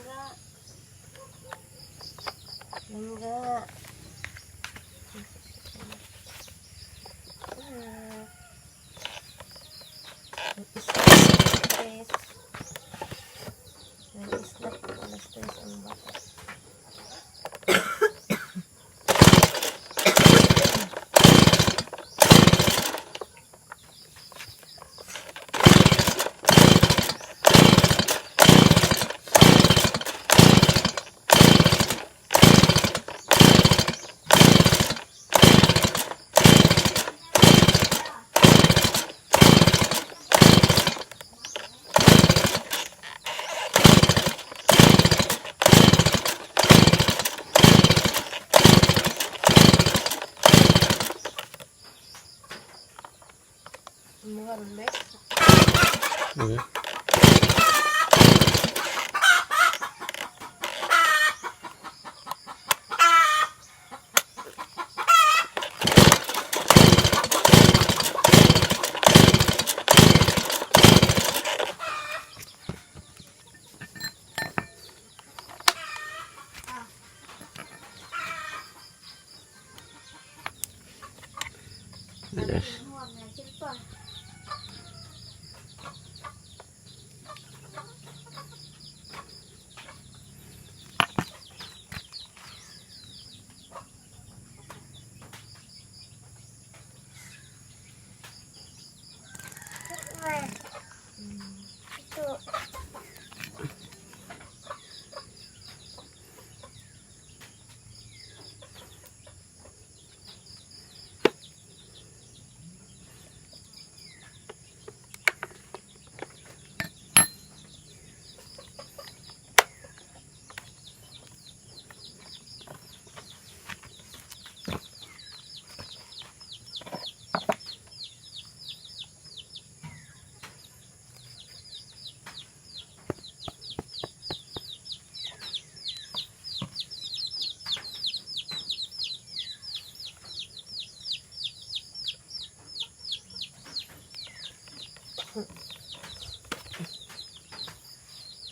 Langga. Stress. Nag-snap na stress ang bata. Mga rumbek. Yes.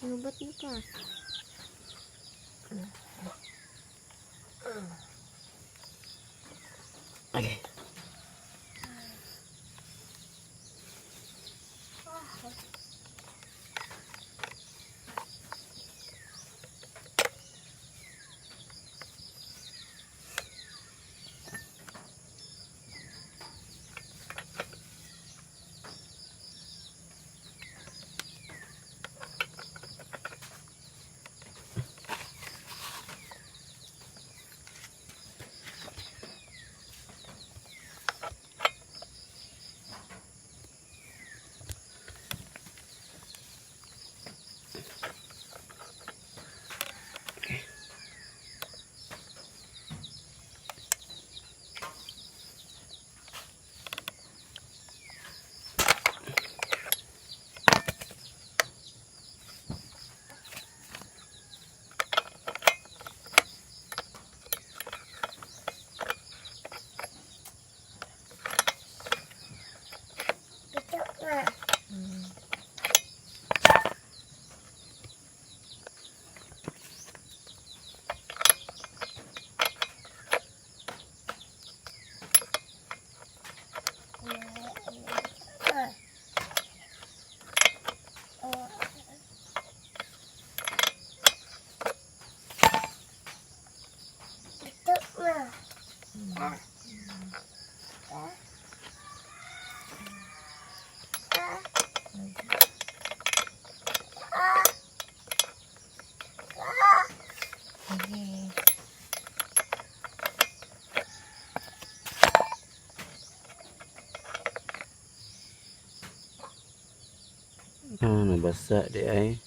Nubat mo ka. Okay. Nabasa di ay.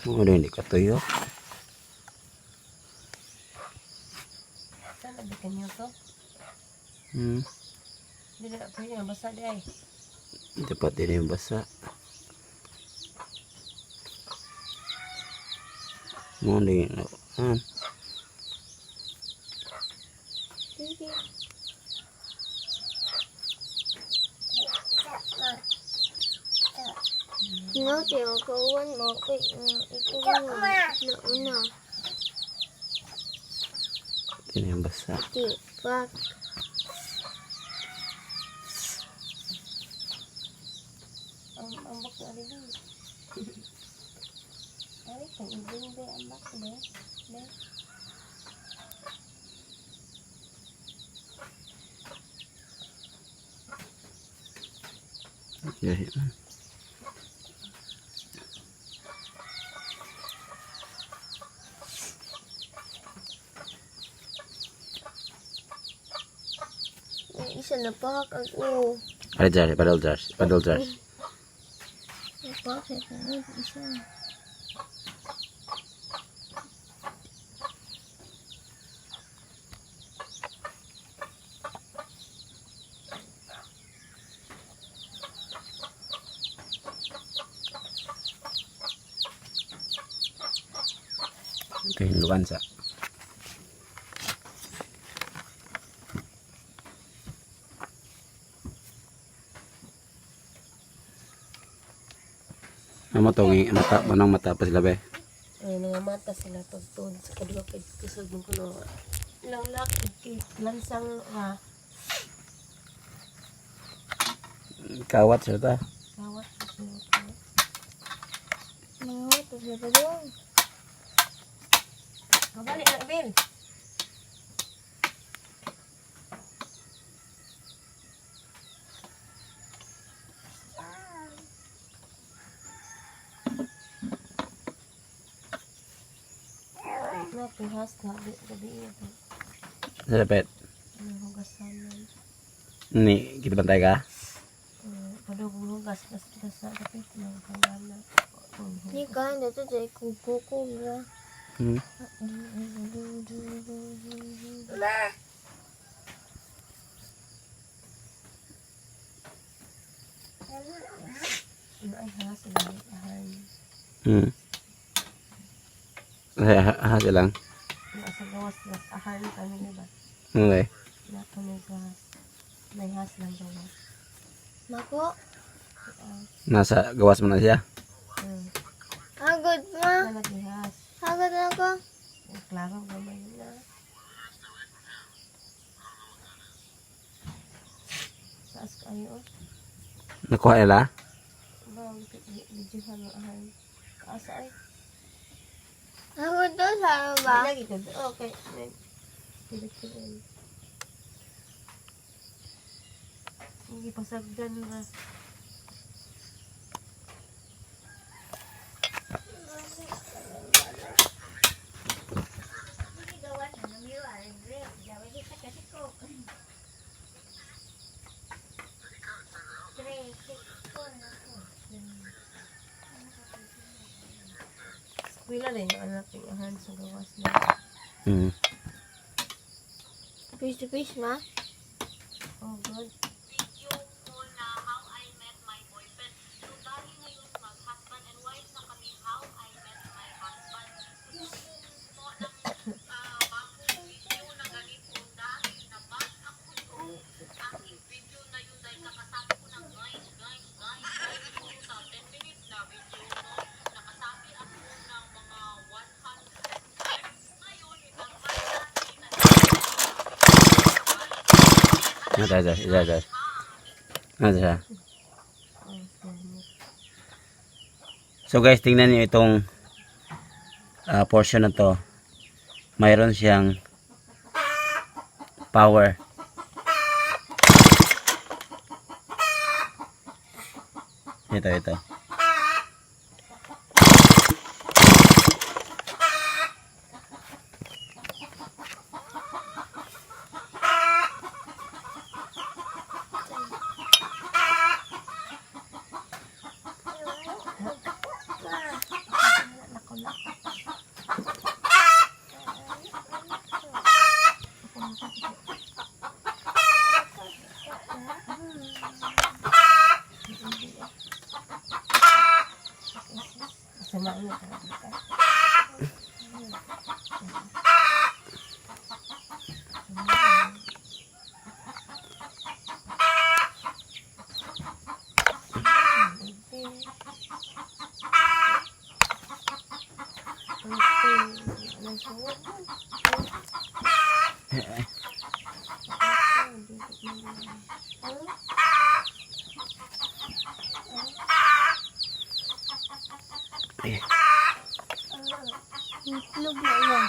Mo hindi katuyo. Saan nabitin niyo to? Hindi na pwede nga basa di ay. Dapat din yung basa. Mo hindi na. Sige. No, tiyo, kawan mo. Ikaw mo. Nauna. Ito na yung basa. Tipak. Ang bak na rin. Ay, kung ibig ba ang bak ba? Ba? Okay. May isa na pak ako. Ada jar, padahal jar, padahal jar. Napak ako. Isa. Ito yung luwansa. Ano to, mata, manang mata pa sila be? Ay, nangamata sila tugtod sa kadua kay kusog mo kuno. Lang laki lansang Kawat sila ta. kawat Mga ito siya pa doon. Mabalik na Bill. Napihas na gabi ito. Sa dapet. Hugasan yan. Ni, kita bantay ka? Padung hugas sa kapit ng pangalan. Hindi ka, dito siya kuko ko. Hmm. Ay has lang ahan. Hmm. Ay, hasa lang. Nasa gawas na ahan kami diba? Okay. Na kami gas. May has lang gawas. Mako, Nasa gawas mo na siya. hagod ma. Lagi has. Hagod na ako. Klaro gamay na. Saas kayo. Nakuha nila? Bang videohan mo ahan. Kaasa ay. Hagod to sa ba? Lagi ka. Okay. Pilit-pilit. Hindi pasagdan na. Wala rin yung anak yung ahan sa gawas na. Hmm. Face to face ma. Oh, good. Ada. Ada siya. So guys, tingnan niyo itong portion na to. Mayroon siyang power. Ito. Samain mo talaga. Itlog na yan.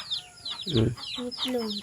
Hmm. Itlog.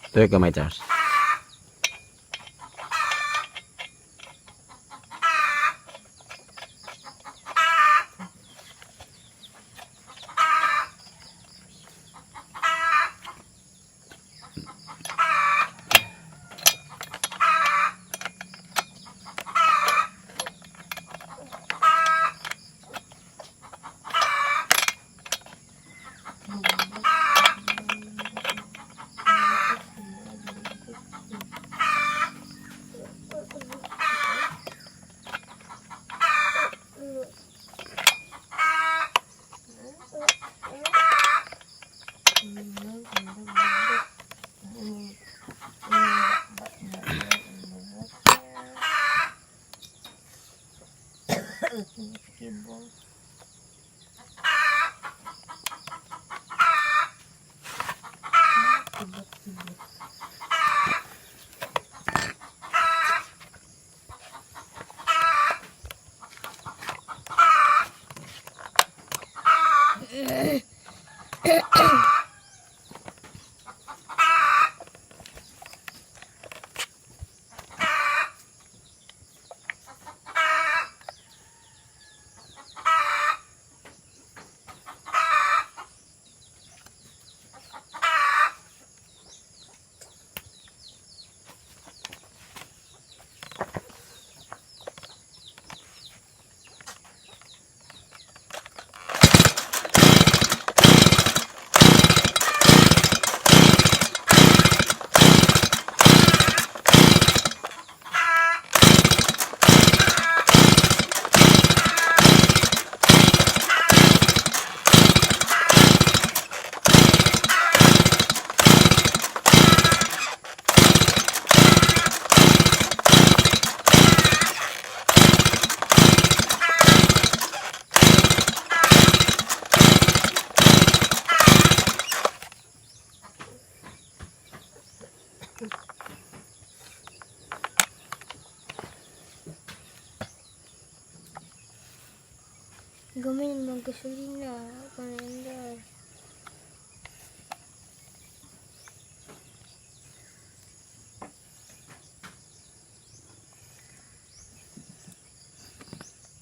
Ito yung kamay, Charles. Kibong. Gawin mo gasolina. Pananda.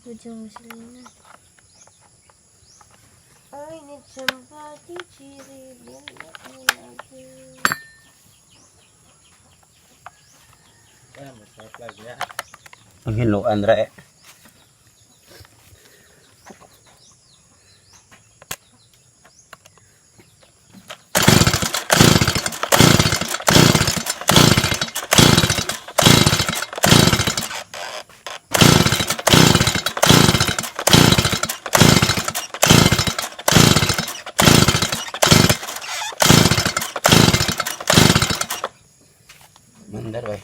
Ujung gasolina. I need somebody cheery. Lagi. Panghinuan ra eh. Mandar ba?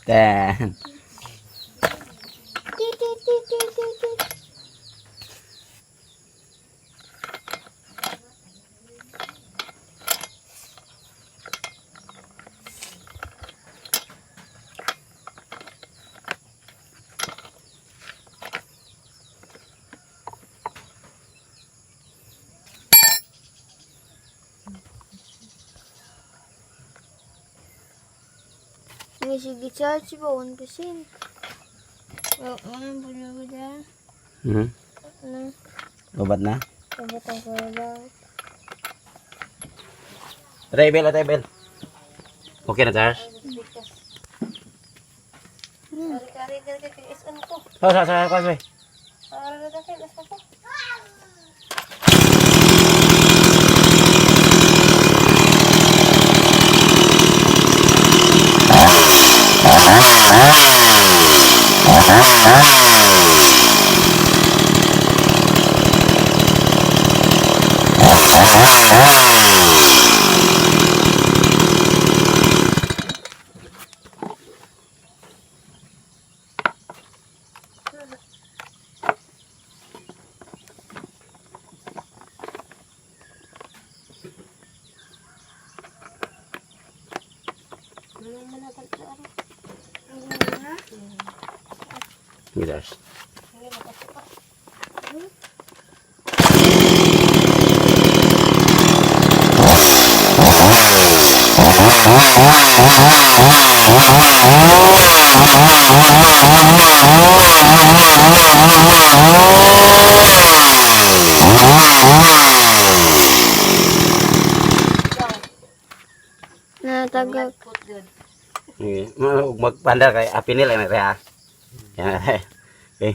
10. Ti, ti, ti, ti, ti, ti. May sige charge ba 1%? Ano po dyan? Hmm? Ano? Lubat na? Kabatang ko ba? Rebel at Rebel. Okay na, Charles? Kari-kari kay isan ko. Sa. Para na kay nasa ko. Sige, Charles. Natagag. Put good. Sige. Magpandar kay apinil na rin, yan. Okay.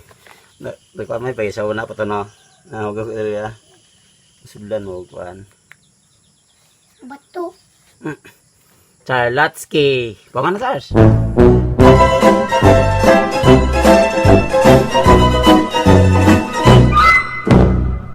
Nagkuhan may pag-isa na po ito, no? Huwag ko rin, Sudan mo, kuhan. Bato. Charlatski. Pangan na, Charles?